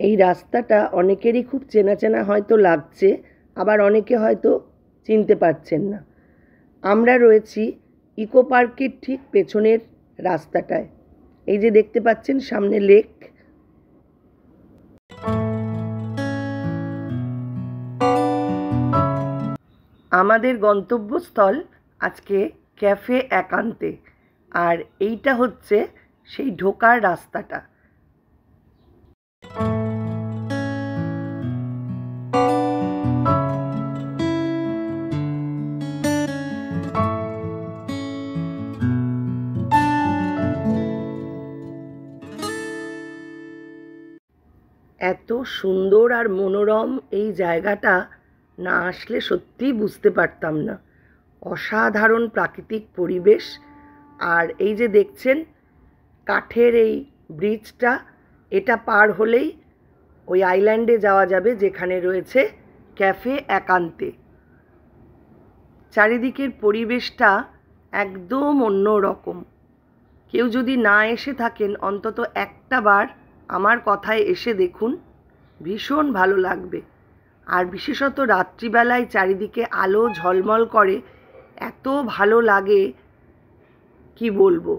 এই রাস্তাটা অনেকেরই খুব চেনা চেনা হয়তো লাগছে, আবার অনেকে হয়তো চিনতে পারছেন না। আমরা রয়েছি ইকো পার্কের ঠিক পেছনের রাস্তাটায়। এই যে দেখতে পাচ্ছেন সামনে লেক। আমাদের গন্তব্যস্থল আজকে ক্যাফে একান্তে, আর এইটা হচ্ছে সেই ঢোকার রাস্তাটা। এত সুন্দর আর মনোরম এই জায়গাটা না আসলে সত্যিই বুঝতে পারতাম না। অসাধারণ প্রাকৃতিক পরিবেশ। আর এই যে দেখছেন কাঠের এই ব্রিজটা, এটা পার হলেই ওই আইল্যান্ডে যাওয়া যাবে যেখানে রয়েছে ক্যাফে একান্তে। চারিদিকের পরিবেশটা একদম অন্য রকম। কেউ যদি না এসে থাকেন অন্তত একটা বার আমার কথায় এসে দেখুন, ভীষণ ভালো লাগবে। আর বিশেষত রাত্রিবেলায় চারিদিকে আলো ঝলমল করে, এত ভালো লাগে কি বলবো।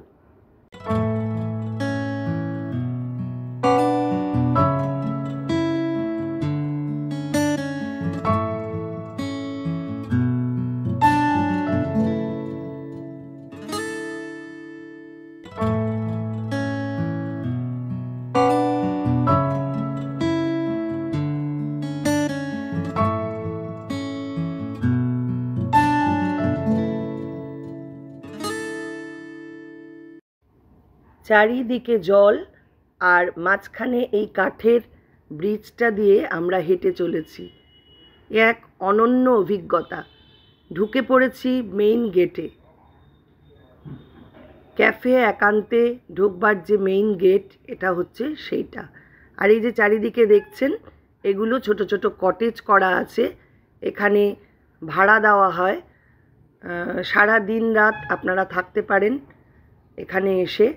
চারিদিকে জল, আর মাঝখানে এই কাঠের ব্রিজটা দিয়ে আমরা হেঁটে চলেছি। এক অনন্য অভিজ্ঞতা। ঢুকে পড়েছি মেইন গেটে। ক্যাফে একান্তে ঢুকবার যে মেইন গেট, এটা হচ্ছে সেইটা। আর এই যে চারিদিকে দেখছেন এগুলো ছোট ছোট কটেজ করা আছে, এখানে ভাড়া দেওয়া হয়। সারা দিন রাত আপনারা থাকতে পারেন এখানে এসে।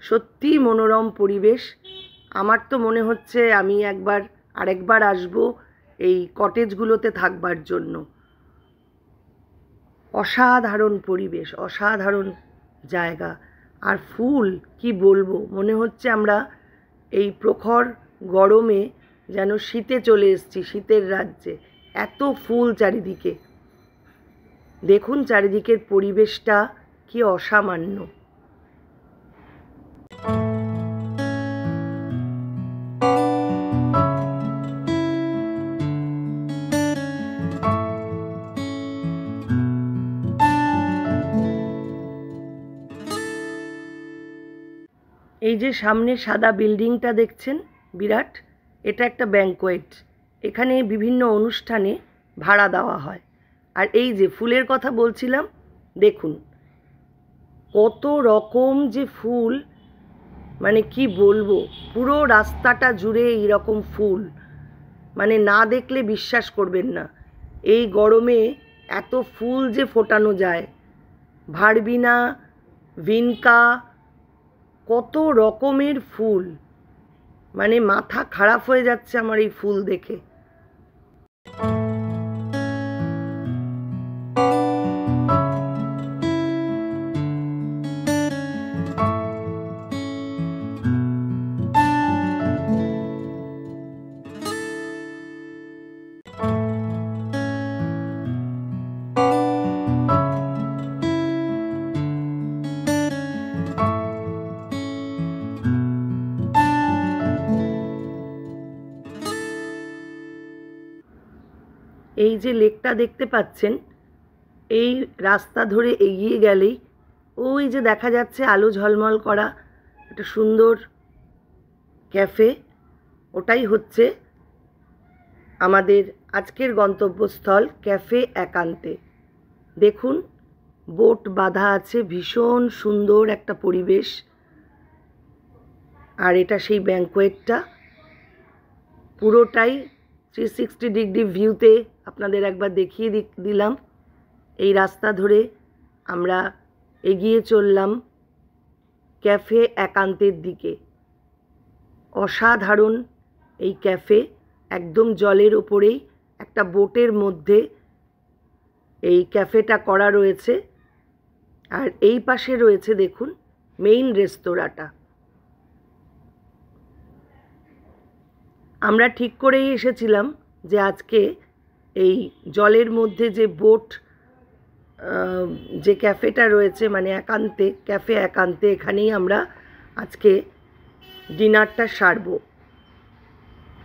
সত্যিই মনোরম পরিবেশ। আমার তো মনে হচ্ছে আমি আরেকবার আসব এই কটেজগুলোতে থাকবার জন্য। অসাধারণ পরিবেশ, অসাধারণ জায়গা। আর ফুল কি বলবো, মনে হচ্ছে আমরা এই প্রখর গরমে যেন শীতে চলে এসেছি, শীতের রাজ্যে। এত ফুল চারিদিকে। দেখুন চারিদিকের পরিবেশটা কি অসামান্য। এই যে সামনে সাদা বিল্ডিংটা দেখছেন বিরাট, এটা একটা ব্যাংকোয়েট। এখানে বিভিন্ন অনুষ্ঠানে ভাড়া দেওয়া হয়। আর এই যে ফুলের কথা বলছিলাম, দেখুন কত রকম যে ফুল, মানে কি বলবো, পুরো রাস্তাটা জুড়ে এইরকম ফুল, মানে না দেখলে বিশ্বাস করবেন না এই গরমে এত ফুল যে ফোটানো যায়। ভার্বিনা, ভিনকা, কত রকমের ফুল, মানে মাথা খারাপ হয়ে যাচ্ছে আমার এই ফুল দেখে। এই যে লেকটা দেখতে পাচ্ছেন, এই রাস্তা ধরে এগিয়ে গেলেই ওই যে দেখা যাচ্ছে আলো ঝলমল করা একটা সুন্দর ক্যাফে, ওটাই হচ্ছে আমাদের আজকের গন্তব্যস্থল ক্যাফে একান্তে। দেখুন বোট বাঁধা আছে, ভীষণ সুন্দর একটা পরিবেশ। আর এটা সেই ব্যাংকোয়েটটা, পুরোটাই 360 ডিগ্রি ভিউতে আপনাদের একবার দেখিয়ে দিলাম। এই রাস্তা ধরে আমরা এগিয়ে চললাম ক্যাফে একান্তের দিকে। অসাধারণ এই ক্যাফে, একদম জলের ওপরেই একটা বোটের মধ্যে এই ক্যাফেটা করা রয়েছে। আর এই পাশে রয়েছে দেখুন মেইন রেস্তোরাঁটা। আমরা ঠিক করেই এসেছিলাম যে আজকে এই জলের মধ্যে যে বোট যে ক্যাফেটা রয়েছে, মানে একান্তে ক্যাফে একান্তে, এখানেই আমরা আজকে ডিনারটা সারব।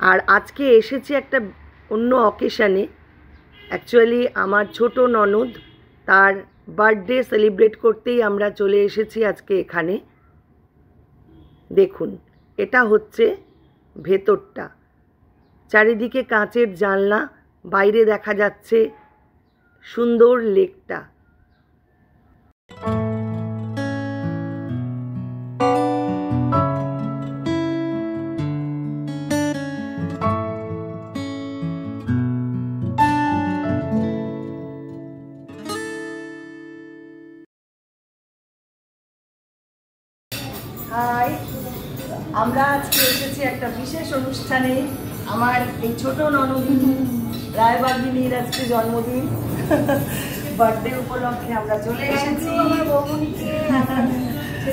আর আজকে এসেছি একটা অন্য অকেশানে। অ্যাকচুয়ালি আমার ছোট ননদ, তার বার্থডে সেলিব্রেট করতেই আমরা চলে এসেছি আজকে এখানে। দেখুন, এটা হচ্ছে ভেতরটা, চারিদিকে কাঁচের জানলা, বাইরে দেখা যাচ্ছে সুন্দর লেকটা। হাই, আমরা আজকে এসেছি একটা বিশেষ অনুষ্ঠানে। আমার এই ছোট ননদিনী রায়বাগিনীর আজকে জন্মদিন, বার্থডে উপলক্ষে আমরা চলে এসেছি। আমার বৌমনিকে,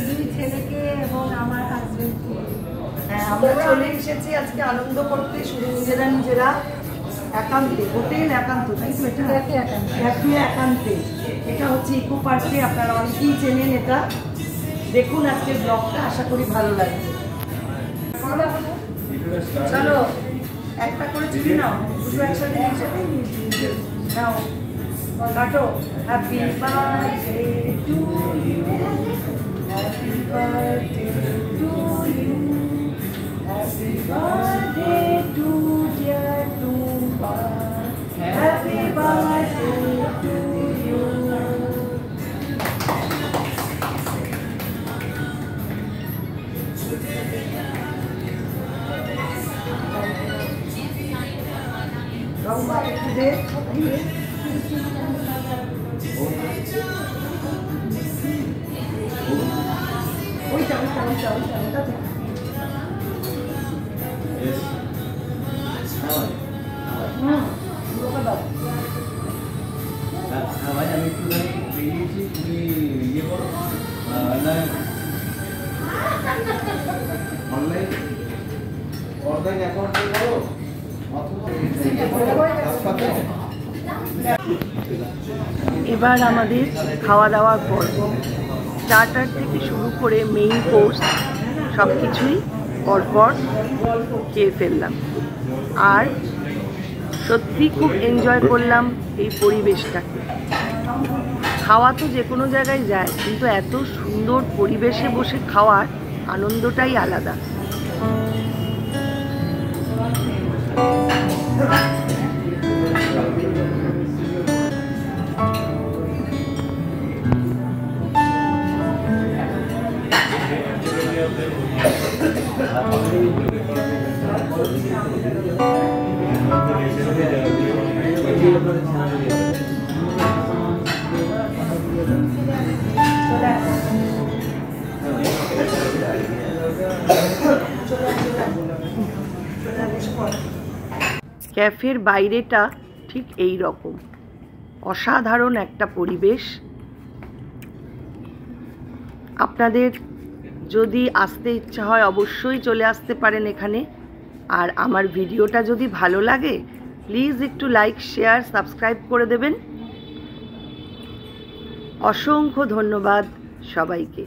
দুই ছেলেকে এবং আমার হাজবেন্ডকে, হ্যাঁ, আমরা চলে এসেছি আজকে আনন্দ করতে, শুধু নিজেরা একান্তে, হোটেল একান্ত, তাই তো? এটা ক্যাফে একান্তে। এটা হচ্ছে ইকো পার্কে, আপনারা অনেকেই চেনেন এটা। দেখুন আজকের ব্লগটা, আশা করি ভালো লাগবে। চলো একটা করে চিনি নাও, দুটো একসাথে নাও, কাটো। Happy birthday to you, happy birthday to you, happy birthday to dear Tumpa, happy birthday to you. রম্বা একটু দে, ওইটা আমি একটু বেরিয়েছি, তুমি ইয়ে করো অনলাইন অ্যাকাউন্ট করো। এবার আমাদের খাওয়া দাওয়ার পর্ব। স্টার্টার থেকে শুরু করে মেইন কোর্স সব কিছুই পরপর খেয়ে ফেললাম। আর সত্যি খুব এনজয় করলাম এই পরিবেশটাকে। খাওয়া তো যে কোনো জায়গায় যায়, কিন্তু এত সুন্দর পরিবেশে বসে খাওয়ার আনন্দটাই আলাদা। ক্যাফের বাইরেটা ঠিক এই রকম, অসাধারণ একটা পরিবেশ। আপনাদের যদি আসতে ইচ্ছা হয় অবশ্যই চলে আসতে পারেন এখানে। আর আমার ভিডিওটা যদি ভালো লাগে প্লিজ একটু লাইক, শেয়ার, সাবস্ক্রাইব করে দেবেন। অসংখ্য ধন্যবাদ সবাইকে।